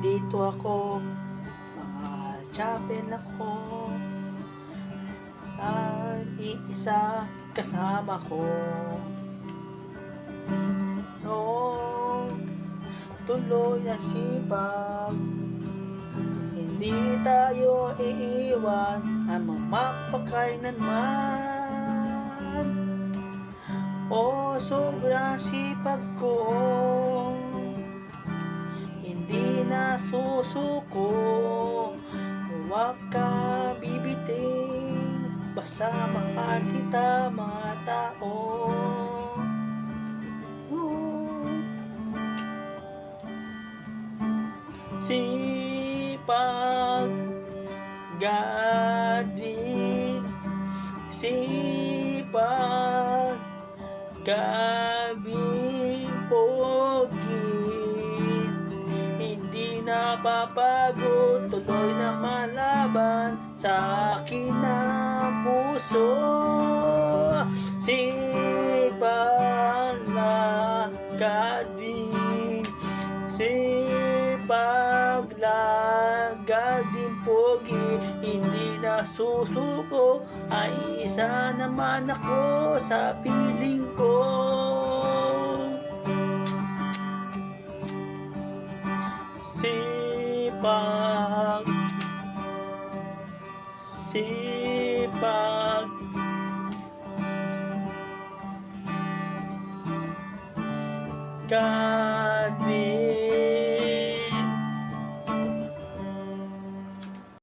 nandito ako, mga chapel ako, at iisa kasama ko. Noong tuloy ang sipag, hindi tayo iiwan ang magpakailanman. O sobrang sipag ko, hindi na susuko. Huwag ka bibiting, basta mahal kita mga tao. Sipag, gadin, sipag, gabing pogi, hindi napapagod, tuloy na malaban sa akin na puso. Sipag na gading, sipag lagad din pogi, hindi na susuko, ay isa naman ako sa piling ko. Sipag, sipag, ka